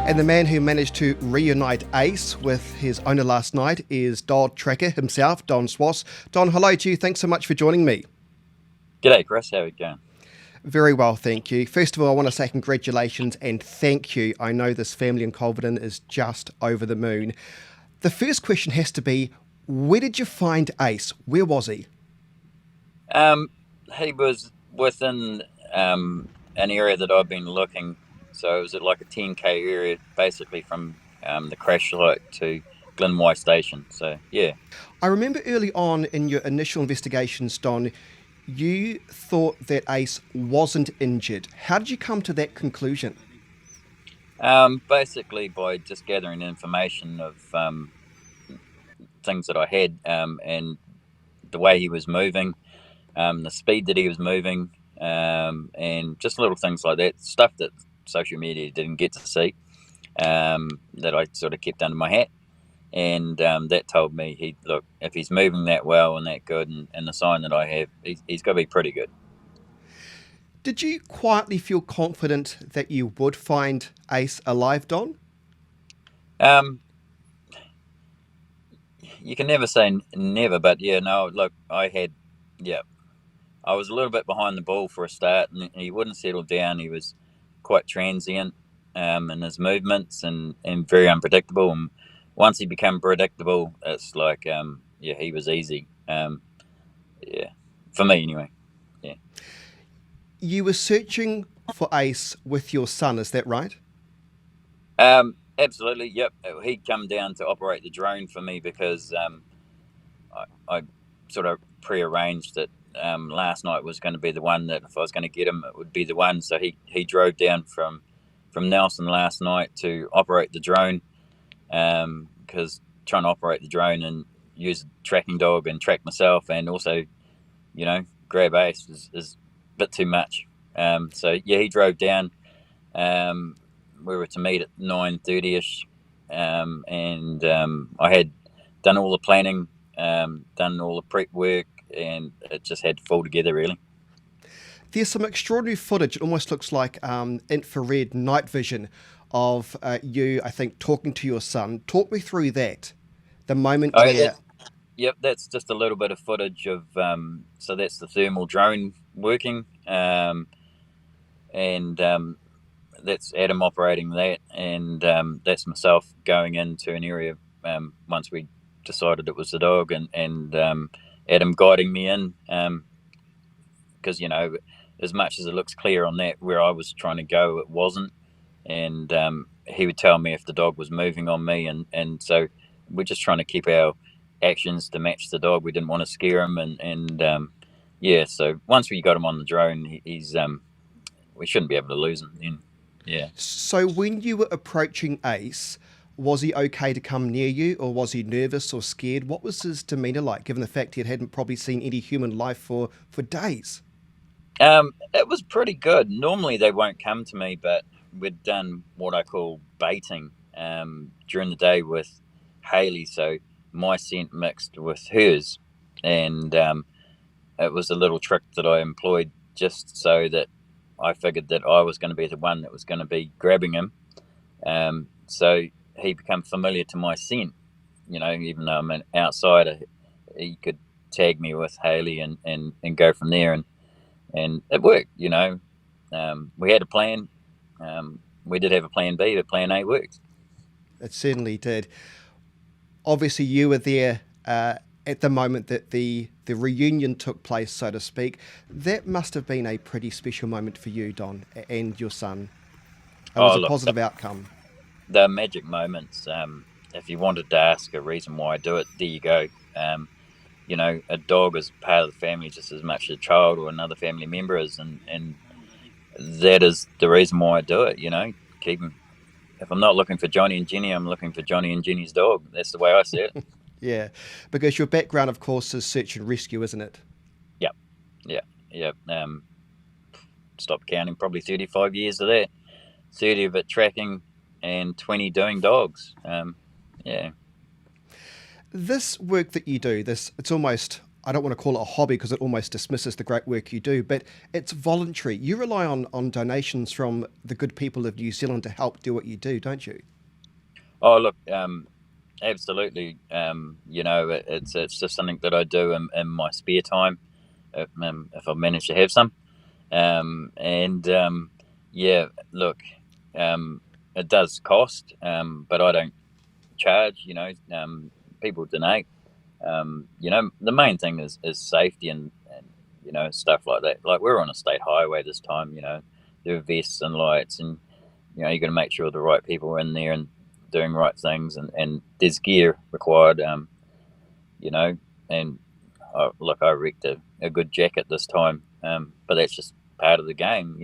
And the man who managed to reunite Ace with his owner last night is dog tracker himself, Don Swass. Don, hello to you. Thanks so much for joining me. G'day, Chris. How are you going? Very well, thank you. First of all, I want to say congratulations and thank you. I know this family in Culverden is just over the moon. The first question has to be, where did you find Ace? Where was he? He was within an area that I've been looking. So it was at like a 10k area, basically from the crash site to Glenway Station. So yeah. I remember early on in your initial investigations, Don, you thought that Ace wasn't injured. How did you come to that conclusion? Basically by just gathering information of things that I had, and the way he was moving, the speed that he was moving, and just little things like that, stuff that social media didn't get to see, that I sort of kept under my hat. And that told me, look, if he's moving that well and that good, and the sign that I have, he's got to be pretty good. Did you quietly feel confident that you would find Ace alive, Don? You can never say never, but yeah, no, look, I was a little bit behind the ball for a start, and he wouldn't settle down. He was quite transient in his movements and very unpredictable. And once he became predictable, it's like, he was easy. For me anyway. Yeah. You were searching for Ace with your son, is that right? Absolutely, yep. He'd come down to operate the drone for me because I sort of prearranged that last night was going to be the one that if I was going to get him, it would be the one. So he drove down from Nelson last night to operate the drone, because trying to operate the drone and use a tracking dog and track myself and also, grab Ace is a bit too much. So yeah, he drove down. We were to meet at 9:30ish, and I had done all the planning, done all the prep work, and it just had to fall together, really. There's some extraordinary footage. It almost looks like infrared night vision of you, I think, talking to your son. Talk me through that. The moment where... Yep, that's just a little bit of footage of, so that's the thermal drone working, and that's Adam operating that, and that's myself going into an area once we decided it was the dog, and Adam guiding me in, because as much as it looks clear on that where I was trying to go, it wasn't, and he would tell me if the dog was moving on me, and so we're just trying to keep our actions to match the dog. We didn't want to scare him, and so once we got him on the drone, he's we shouldn't be able to lose him then. Yeah. So when you were approaching Ace, was he okay to come near you, or was he nervous or scared? What was his demeanour like, given the fact he hadn't probably seen any human life for days? It was pretty good. Normally they won't come to me, but we'd done what I call baiting during the day with Hayley, so my scent mixed with hers, and it was a little trick that I employed just so that I figured that I was going to be the one that was going to be grabbing him. So he became familiar to my scent. Even though I'm an outsider, he could tag me with Hayley and go from there. And it worked, We had a plan. We did have a plan B, but plan A worked. It certainly did. Obviously, you were there at the moment that the reunion took place, so to speak. That must have been a pretty special moment for you, Don, and your son. It was a positive outcome. The magic moments. If you wanted to ask a reason why I do it, there you go. A dog is part of the family just as much as a child or another family member is, and that is the reason why I do it. Keep him. If I'm not looking for Johnny and Jenny, I'm looking for Johnny and Jenny's dog. That's the way I see it. Yeah, because your background, of course, is search and rescue, isn't it? Yep. Stopped counting, probably 35 years of that. 30 of it tracking and 20 doing dogs. This work that you do, it's almost, I don't want to call it a hobby because it almost dismisses the great work you do, but it's voluntary. You rely on donations from the good people of New Zealand to help do what you do, don't you? Oh, look, absolutely. It's just something that I do in my spare time, if I manage to have some. And Yeah, look, it does cost, but I don't charge. People donate. The main thing is safety and stuff like that. Like, we're on a state highway this time. There are vests and lights, and you got to make sure the right people are in there and doing right things, and there's gear required. You know, and Look, I wrecked a good jacket this time, but that's just part of the game.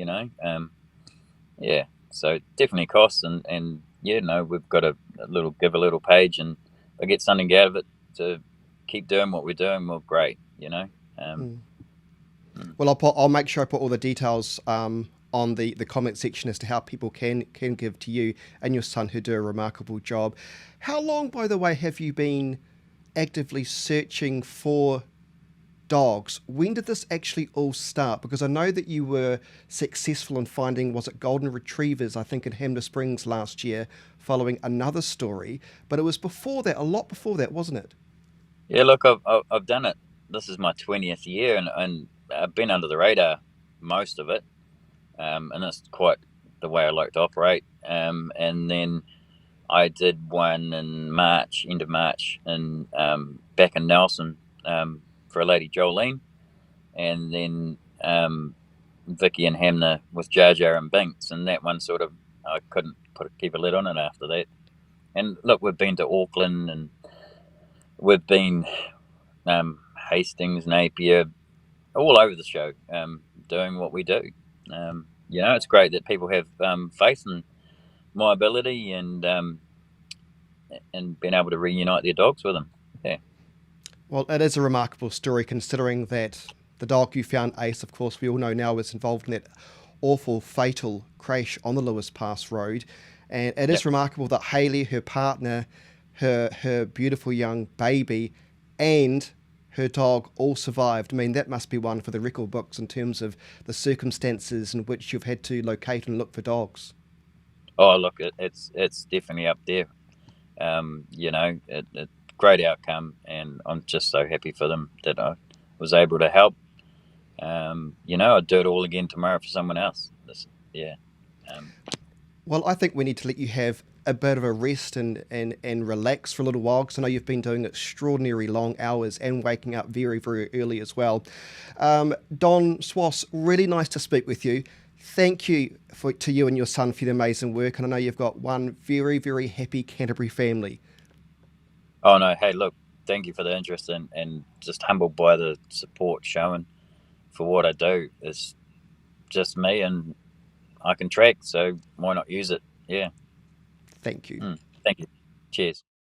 Yeah, so it definitely costs, and yeah, no, we've got give a little page, and if I get something out of it to keep doing what we're doing, well, great. Mm. Well, I'll make sure I put all the details on the comment section as to how people can give to you and your son, who do a remarkable job. How long, by the way, have you been actively searching for dogs? When did this actually all start? Because I know that you were successful in finding, was it golden retrievers, I think, in Hamner Springs last year, following another story, but it was before that, a lot before that, wasn't it? Yeah, look, I've done it. This is my 20th year, and I've been under the radar most of it, and that's quite the way I like to operate. And then I did one in March, end of March, and back in Nelson, for a lady, Jolene, and then Vicky and Hamner with Jar Jar and Binks, and that one sort of, I couldn't keep a lid on it after that. And look, we've been to Auckland, and we've been Hastings, Napier, all over the show, doing what we do. It's great that people have faith in my ability, and being able to reunite their dogs with them. Yeah. Well, it is a remarkable story, considering that the dog you found, Ace, of course, we all know now, was involved in that awful, fatal crash on the Lewis Pass Road. And it is remarkable that Hayley, her partner, her beautiful young baby, and her dog all survived. I mean, that must be one for the record books in terms of the circumstances in which you've had to locate and look for dogs. Oh, look, it's definitely up there. Great outcome, and I'm just so happy for them that I was able to help. I'd do it all again tomorrow for someone else. Yeah. Well, I think we need to let you have a bit of a rest and relax for a little while, because I know you've been doing extraordinary long hours and waking up very, very early as well. Don Swass, really nice to speak with you. Thank you to you and your son for the amazing work, and I know you've got one very, very happy Canterbury family. Oh, no, hey, look, thank you for the interest, and just humbled by the support shown for what I do. It's just me, and I can track, so why not use it? Yeah. Thank you. Thank you. Cheers.